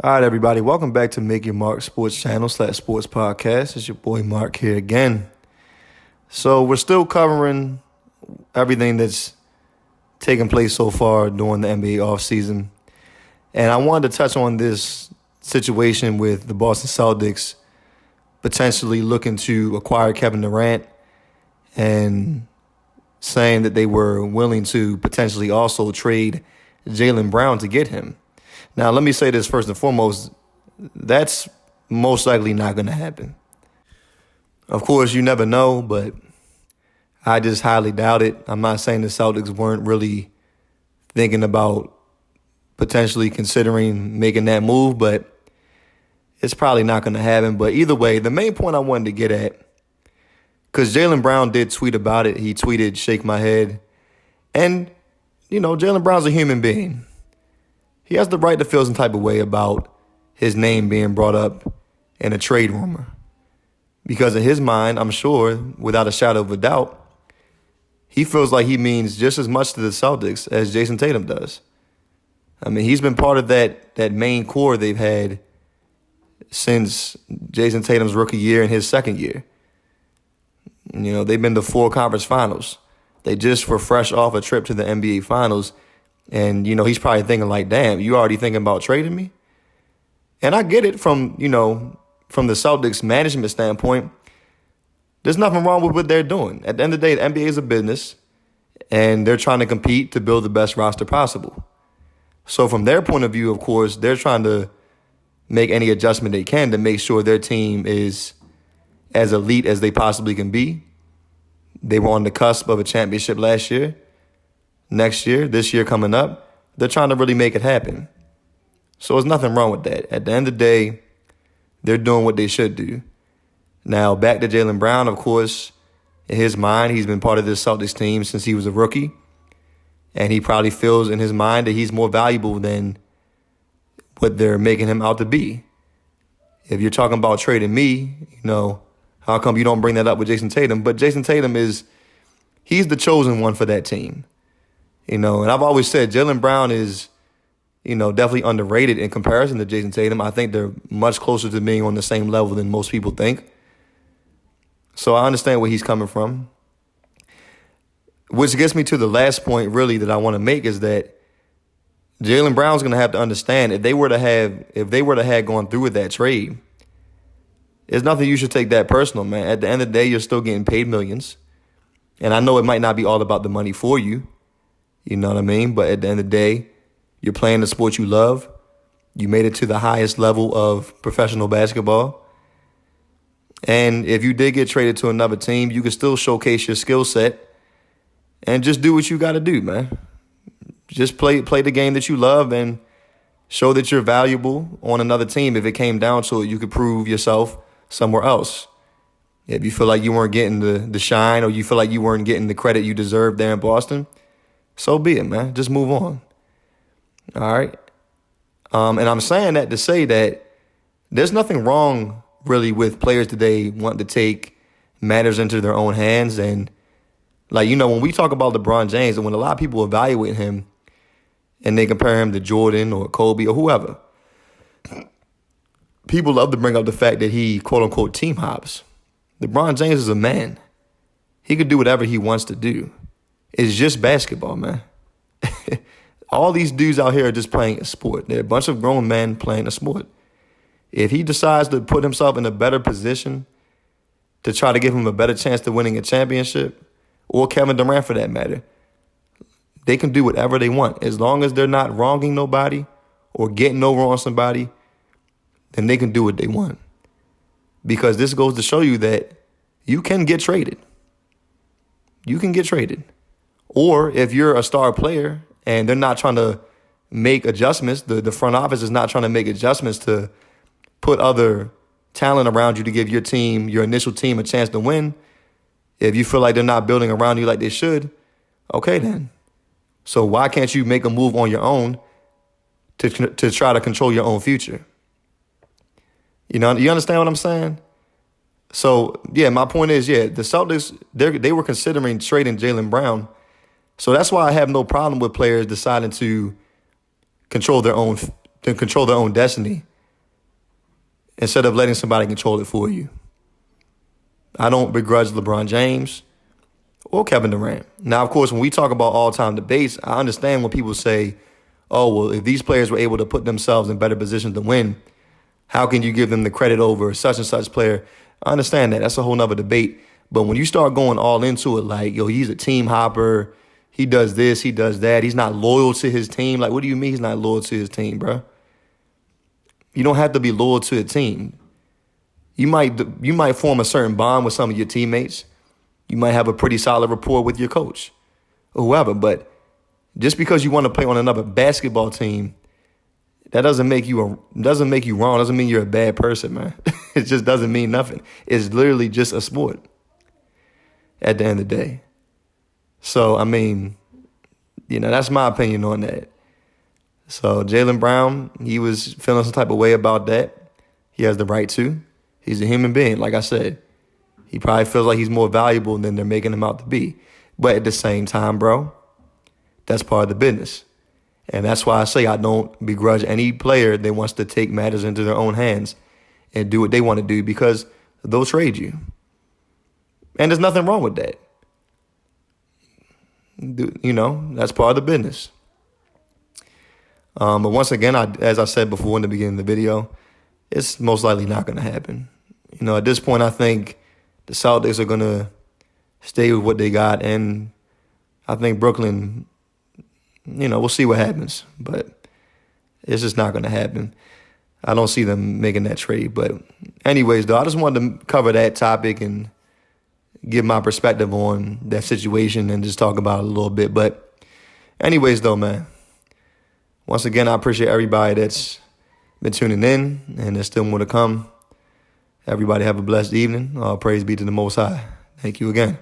All right, everybody. Welcome back to Make Your Mark Sports Channel / Sports Podcast. It's your boy Mark here again. So we're still covering everything that's taken place so far during the NBA offseason. And I wanted to touch on this situation with the Boston Celtics potentially looking to acquire Kevin Durant and saying that they were willing to potentially also trade Jaylen Brown to get him. Now, let me say this first and foremost. That's most likely not going to happen. Of course, you never know, but I just highly doubt it. I'm not saying the Celtics weren't really thinking about potentially considering making that move, but it's probably not going to happen. But either way, the main point I wanted to get at, because Jaylen Brown did tweet about it. He tweeted, "Shake my head." And, Jaylen Brown's a human being. He has the right to feel some type of way about his name being brought up in a trade rumor. Because in his mind, I'm sure, without a shadow of a doubt, he feels like he means just as much to the Celtics as Jason Tatum does. I mean, he's been part of that main core they've had since Jason Tatum's rookie year and his second year. They've been to 4 conference finals. They just were fresh off a trip to the NBA Finals. And, he's probably thinking like, damn, you already thinking about trading me? And I get it from the Celtics management standpoint. There's nothing wrong with what they're doing. At the end of the day, the NBA is a business, and they're trying to compete to build the best roster possible. So from their point of view, of course, they're trying to make any adjustment they can to make sure their team is as elite as they possibly can be. They were on the cusp of a championship last year. Next year, this year coming up, they're trying to really make it happen. So there's nothing wrong with that. At the end of the day, they're doing what they should do. Now, back to Jaylen Brown, of course, in his mind, he's been part of this Celtics team since he was a rookie. And he probably feels in his mind that he's more valuable than what they're making him out to be. If you're talking about trading me, how come you don't bring that up with Jason Tatum? But Jason Tatum he's the chosen one for that team. And I've always said Jaylen Brown is, definitely underrated in comparison to Jason Tatum. I think they're much closer to being on the same level than most people think. So I understand where he's coming from. Which gets me to the last point, really, that I want to make is that Jaylen Brown's going to have to understand if they were to have gone through with that trade, there's nothing you should take that personal, man. At the end of the day, you're still getting paid millions. And I know it might not be all about the money for you. You know what I mean? But at the end of the day, you're playing the sport you love. You made it to the highest level of professional basketball. And if you did get traded to another team, you can still showcase your skill set and just do what you got to do, man. Just play the game that you love and show that you're valuable on another team. If it came down to it, you could prove yourself somewhere else. If you feel like you weren't getting the shine or you feel like you weren't getting the credit you deserved there in Boston, so be it, man. Just move on. All right? And I'm saying that to say that there's nothing wrong, really, with players today wanting to take matters into their own hands. And, when we talk about LeBron James and when a lot of people evaluate him and they compare him to Jordan or Kobe or whoever, people love to bring up the fact that he, quote-unquote, team hops. LeBron James is a man. He could do whatever he wants to do. It's just basketball, man. All these dudes out here are just playing a sport. They're a bunch of grown men playing a sport. If he decides to put himself in a better position to try to give him a better chance to winning a championship, or Kevin Durant for that matter, they can do whatever they want. As long as they're not wronging nobody or getting over on somebody, then they can do what they want. Because this goes to show you that you can get traded. You can get traded. Or if you're a star player and they're not trying to make adjustments, the front office is not trying to make adjustments to put other talent around you to give your team, your initial team, a chance to win. If you feel like they're not building around you like they should, okay then. So why can't you make a move on your own to try to control your own future? You understand what I'm saying? So, yeah, my point is, the Celtics, they were considering trading Jaylen Brown. So that's why I have no problem with players deciding to control their own destiny instead of letting somebody control it for you. I don't begrudge LeBron James or Kevin Durant. Now, of course, when we talk about all-time debates, I understand when people say, oh, well, if these players were able to put themselves in better positions to win, how can you give them the credit over such and such player? I understand that. That's a whole nother debate. But when you start going all into it, like, yo, he's a team hopper, he does this, he does that, he's not loyal to his team. Like, what do you mean he's not loyal to his team, bro? You don't have to be loyal to a team. You might form a certain bond with some of your teammates. You might have a pretty solid rapport with your coach or whoever. But just because you want to play on another basketball team, that doesn't make you wrong. Doesn't mean you're a bad person, man. It just doesn't mean nothing. It's literally just a sport at the end of the day. So, I mean, that's my opinion on that. So, Jaylen Brown, he was feeling some type of way about that. He has the right to. He's a human being, like I said. He probably feels like he's more valuable than they're making him out to be. But at the same time, bro, that's part of the business. And that's why I say I don't begrudge any player that wants to take matters into their own hands and do what they want to do, because they'll trade you. And there's nothing wrong with that. That's part of the business. But once again, as I said before in the beginning of the video, it's most likely not going to happen. At this point, I think the Celtics are going to stay with what they got. And I think Brooklyn, we'll see what happens. But it's just not going to happen. I don't see them making that trade. But anyways, though, I just wanted to cover that topic and give my perspective on that situation and just talk about it a little bit. But anyways, though, man, once again, I appreciate everybody that's been tuning in, and there's still more to come. Everybody have a blessed evening. All praise be to the Most High. Thank you again.